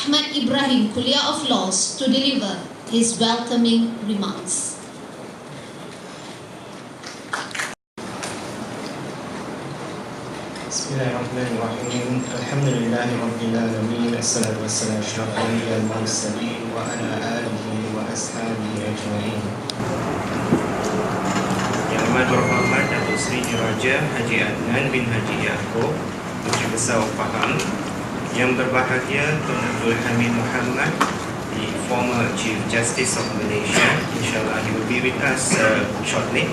Ahmad Ibrahim, Kulliyyah of Laws, to deliver his welcoming remarks. Bismillahirrahmanirrahim. Alhamdulillahi Rabbil Alamin. Assalatu wassalamu ala al-mursalin wa ala alihi wa ashabihi ajma'in. Yang amat berhormat Datuk Seri Juraja Haji Adnan bin Haji Yaakob, Menteri Besar Pahang. Yang berbahagia Tun Abdul Hamid Muhammad, the former Chief Justice of Malaysia. Inshallah he will be with us shortly.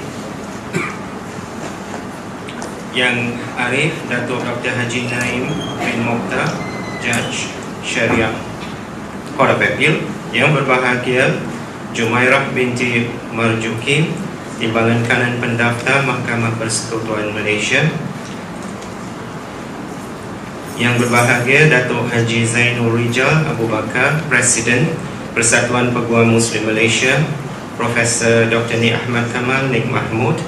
Yang Arif Datuk Dr. Haji Naim bin Mokhtar, Judge Syariah Court of Appeal. Yang berbahagia Jumairah binti Marjuki, Timbangan Kanan Pendaftar Mahkamah Persekutuan Malaysia. Yang berbahagia Datuk Haji Zainul Rijal Abu Bakar, Presiden Persatuan Peguam Muslim Malaysia. Profesor Dr. Ni Ahmad Kamal Nik Mahmud,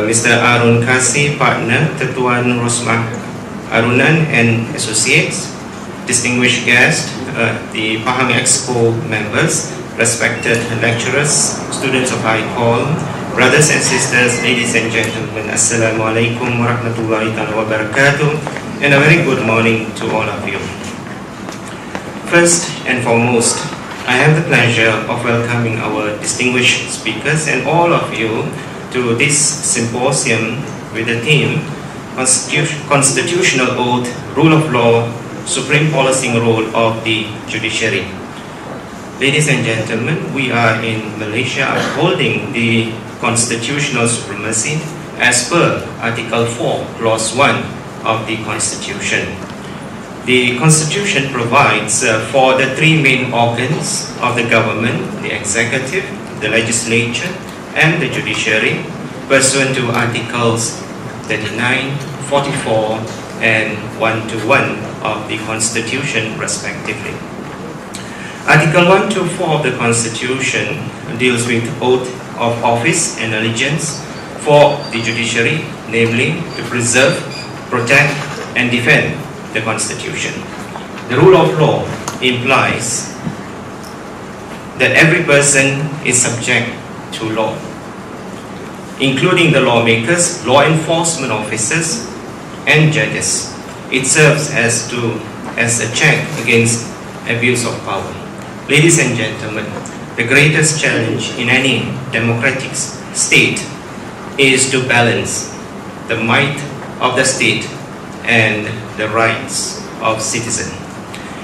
Mr. Arun Kasi, Partner, Tetuan Rosmah Arunan and Associates, distinguished guests, the Pahang Expo members, respected lecturers, students of IIKOL, brothers and sisters, ladies and gentlemen, Assalamualaikum warahmatullahi wabarakatuh, and a very good morning to all of you. First and foremost, I have the pleasure of welcoming our distinguished speakers and all of you to this symposium with the theme Constitutional Oath, Rule of Law, Supreme Policing Role of the Judiciary. Ladies and gentlemen, we are in Malaysia upholding the constitutional supremacy as per Article 4, Clause 1 of the Constitution. The Constitution provides for the three main organs of the government: the executive, the legislature, and the judiciary, pursuant to Articles 39, 44, and 121 of the Constitution, respectively. Article 124 of the Constitution deals with oath of office and allegiance for the judiciary, namely to preserve, protect, and defend the Constitution. The rule of law implies that every person is subject to law, including the lawmakers, law enforcement officers, and judges. It serves as a check against abuse of power. Ladies and gentlemen, the greatest challenge in any democratic state is to balance the might of the state and the rights of citizens.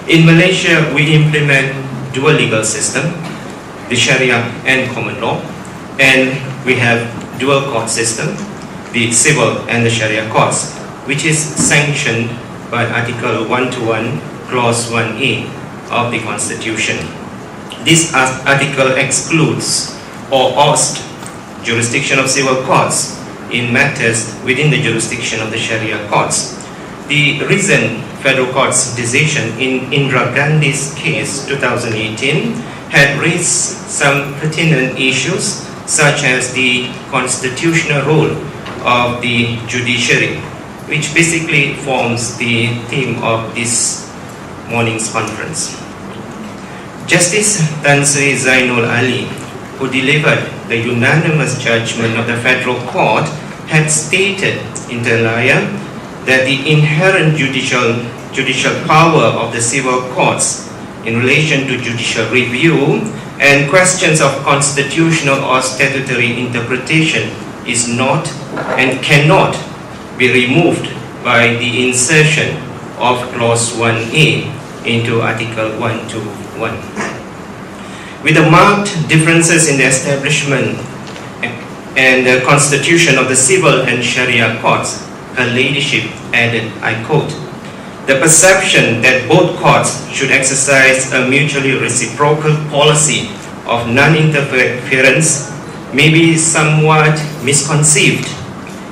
In Malaysia, we implement dual legal system, the Sharia and common law, and we have dual court system, the civil and the Sharia courts, which is sanctioned by Article 121, Clause 1A of the Constitution. This article excludes or ousts jurisdiction of civil courts in matters within the jurisdiction of the Sharia courts. The recent Federal Court's decision in Indira Gandhi's case 2018 had raised some pertinent issues, such as the constitutional role of the judiciary, which basically forms the theme of this morning's conference. Justice Tan Sri Zainul Ali, who delivered the unanimous judgment of the Federal Court, had stated inter alia that the inherent judicial power of the civil courts in relation to judicial review and questions of constitutional or statutory interpretation is not and cannot be removed by the insertion of Clause 1A into Article 121. With the marked differences in the establishment and the constitution of the civil and Sharia courts, Her Ladyship added, I quote, "The perception that both courts should exercise a mutually reciprocal policy of non-interference may be somewhat misconceived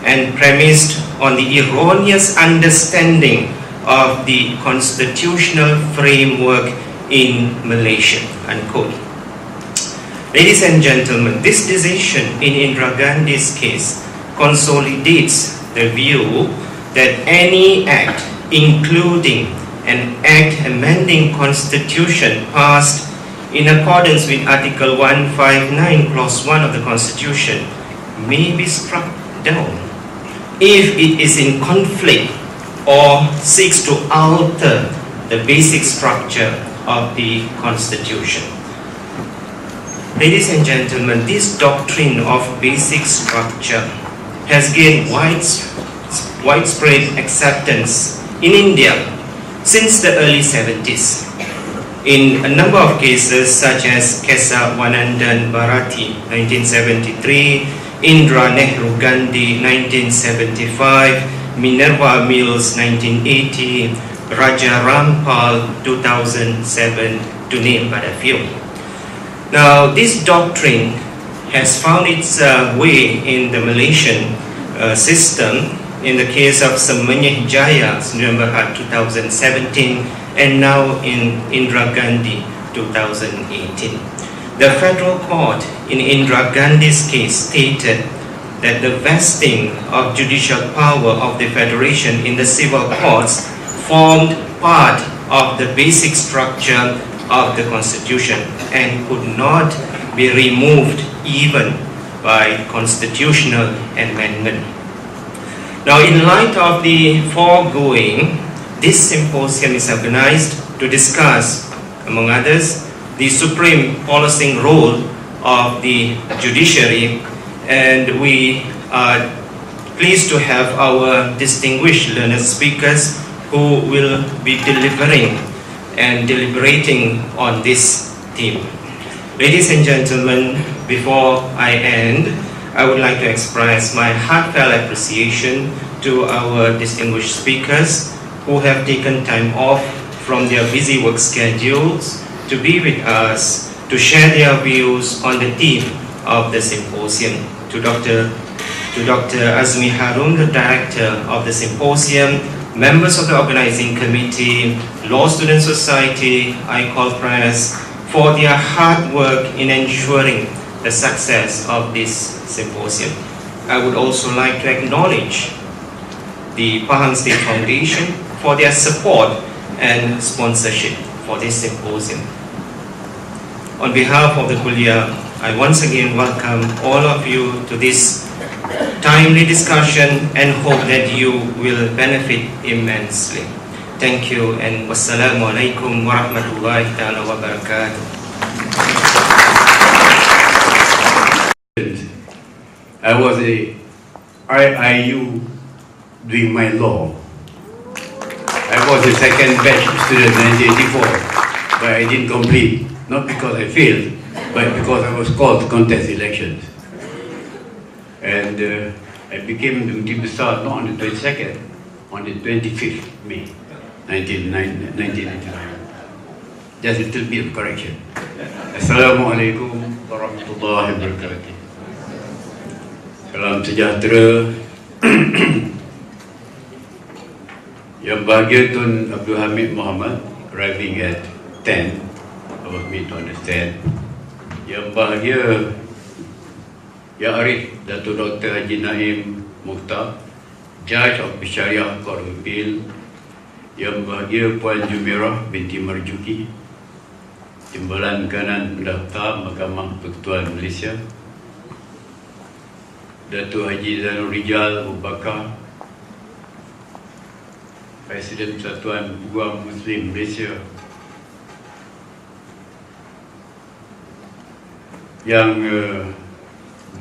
and premised on the erroneous understanding of the constitutional framework in Malaysia," unquote. Ladies and gentlemen, this decision in Indira Gandhi's case consolidates the view that any act, including an act amending constitution passed in accordance with Article 159 Clause 1 of the Constitution may be struck down if it is in conflict or seeks to alter the basic structure of the Constitution. Ladies and gentlemen, this doctrine of basic structure has gained widespread acceptance in India since the early 70s. In a number of cases such as Kesa Wanandan Bharati 1973, Indira Nehru Gandhi 1975, Minerva Mills 1980, Raja Rampal 2007, to name but a few. Now, this doctrine has found its way in the Malaysian system in the case of Semenyih Jaya, November 2017, and now in Indira Gandhi 2018. The federal court in Indira Gandhi's case stated that the vesting of judicial power of the federation in the civil courts formed part of the basic structure of the constitution and could not be removed even by constitutional amendment. Now, in light of the foregoing, this symposium is organized to discuss, among others, the supreme policing role of the judiciary, and we are pleased to have our distinguished learned speakers who will be delivering and deliberating on this theme. Ladies and gentlemen, before I end, I would like to express my heartfelt appreciation to our distinguished speakers who have taken time off from their busy work schedules to be with us to share their views on the theme of the symposium. To Dr. Azmi Harun, the director of the symposium, members of the organizing committee, Law Student Society, AIKOLPRESS, for their hard work in ensuring the success of this symposium. I would also like to acknowledge the Pahang State Foundation for their support and sponsorship for this symposium. On behalf of the Kulliyyah, I once again welcome all of you to this timely discussion and hope that you will benefit immensely. Thank you, and wassalamu alaikum warahmatullahi ta'ala wabarakatuh. I was a IIU doing my law. I was a second batch student in 1984, but I didn't complete, not because I failed, but because I was called to contest elections. And I became the Duty Besar not on the 22nd, on the 25th May 1999. Just a little bit of correction. Assalamualaikum warahmatullahi wabarakatuh. Salam sejahtera. Yang bahagia Tun Abdul Hamid Muhammad, arriving at 10, about me to understand. Yang bahagia Yang Arif Dato' Dr. Haji Naim Mukhtar, Judge of the Syariah Court of Appeal. Yang bahagia Puan Jumirah binti Marjuki, Timbalan Kanan Pendaftar Mahkamah Persekutuan Malaysia. Dato' Haji Zainul Rijal Abu Bakar, Presiden Persatuan Peguam Muslim Malaysia. Yang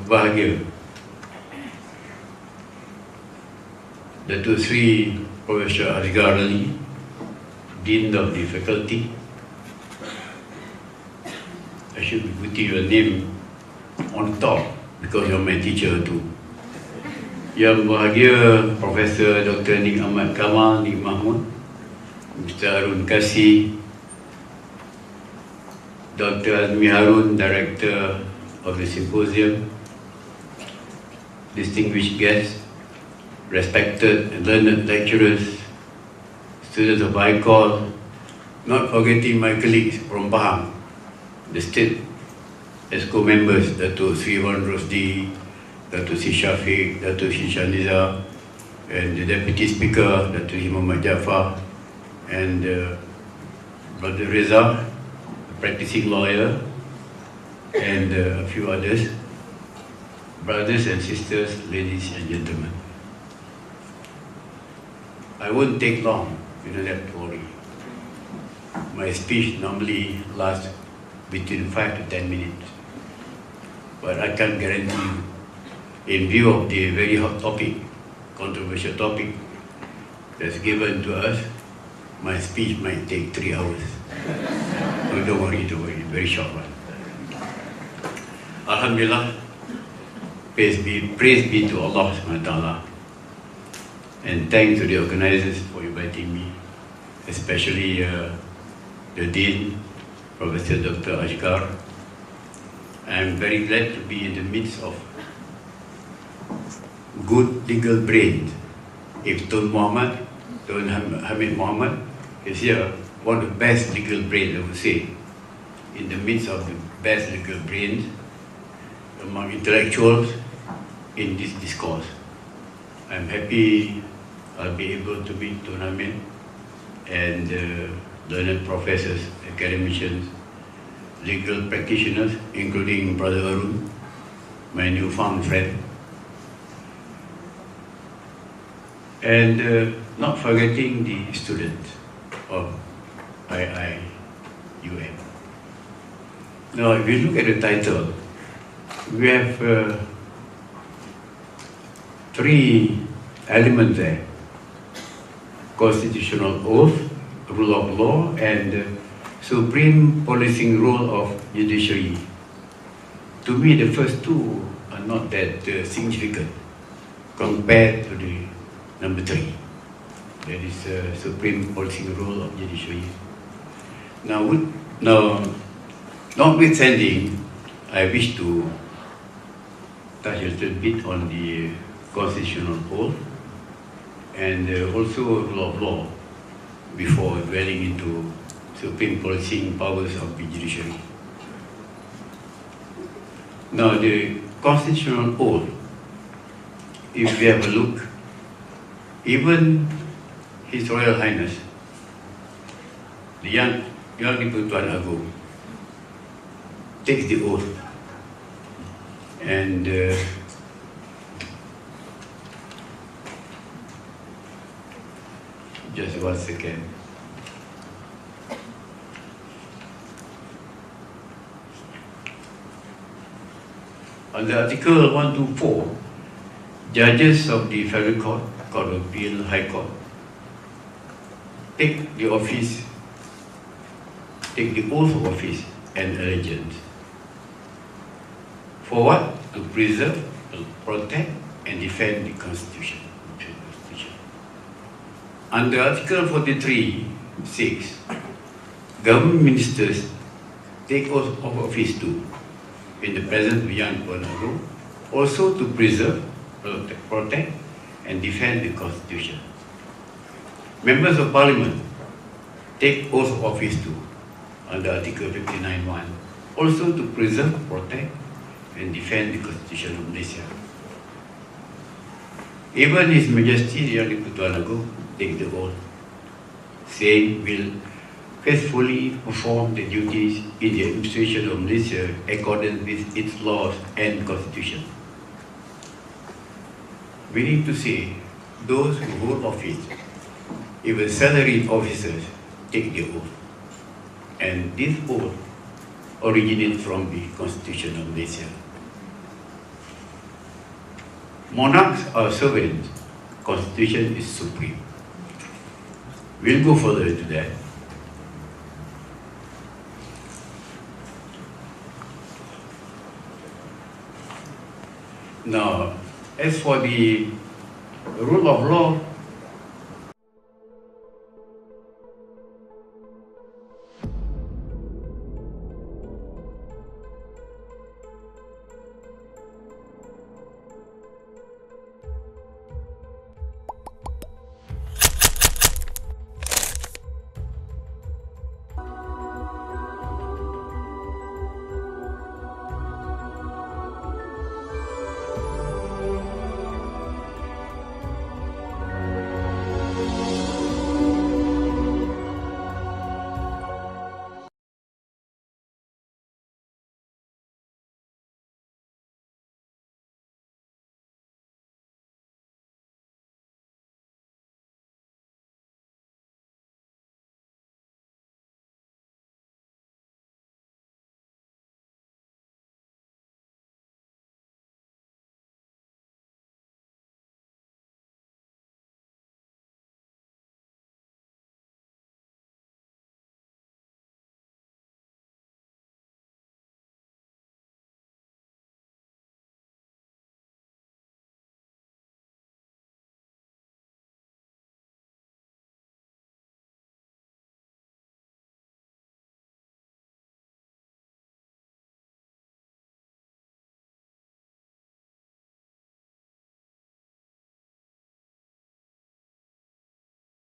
berbahagia Datuk Sri Profesor Azgar Ali, Dean of the Faculty. I should be putting your name on top because you're my teacher too. Yang bahagia Profesor Dr. Nik Ahmad Kamal, Nik Mahmud, Mr. Harun Kasih, Dr. Azmi Harun, Director of the Symposium, distinguished guests, respected and learned lecturers, students of ICOL, not forgetting my colleagues from Pahang, the state ESCO members, Dato' Sri Wan Rosdi, Dato' Sri Shafiq, Dato' Sri Shaniza, and the Deputy Speaker, Dato' Sri Muhammad Jaafar, and Brother Reza, a practicing lawyer, and a few others, brothers and sisters, ladies and gentlemen. I won't take long, you don't have to worry. My speech normally lasts between 5 to 10 minutes, but I can't guarantee you, in view of the very hot topic, controversial topic that's given to us, my speech might take 3 hours. Oh, don't worry, very short one. Alhamdulillah, praise be to Allah subhanahu wa ta'ala, and thanks to the organizers for inviting me, especially the Dean, Professor Dr. Ashgar. I am very glad to be in the midst of good legal brains. If Tun Hamid Muhammad is here, one of the best legal brains, I would say, in the midst of the best legal brains among intellectuals in this discourse. I'm happy I'll be able to meet Tun Hamid and learned professors, academicians, legal practitioners, including Brother Arun, my newfound friend. And not forgetting the students of IIUM. Now, if you look at the title, we have 3 elements there: constitutional oath, rule of law, and supreme policing role of judiciary. To me, the first 2 are not that significant compared to the number 3. That is supreme policing role of judiciary. Now, notwithstanding, I wish to touch a little bit on the constitutional oath and also rule of law before dwelling into supreme policing powers of the judiciary. Now, the constitutional oath, if we have a look, even His Royal Highness, the Yang Di-Pertuan Agong, takes the oath, and just 1 second. Under Article 124, judges of the Federal Court, Court of Appeal, High Court, take the oath of office and allegiance. For what? To preserve, protect, and defend the Constitution. Under Article 43(6), government ministers take oath of office too, in the presence of Yang Di-Pertuan Agong, also to preserve, protect, and defend the Constitution. Members of Parliament take oath of office too, under Article 59(1), also to preserve, protect, and defend the Constitution of Malaysia. Even His Majesty Yang Di-Pertuan Agong take the oath, saying will faithfully perform the duties in the administration of Malaysia according with its laws and Constitution. Meaning to say, those who hold office, even salaried officers, take the oath. And this oath originates from the Constitution of Malaysia. Monarchs are sovereign, Constitution is supreme. We'll go further into that. Now, as for the rule of law,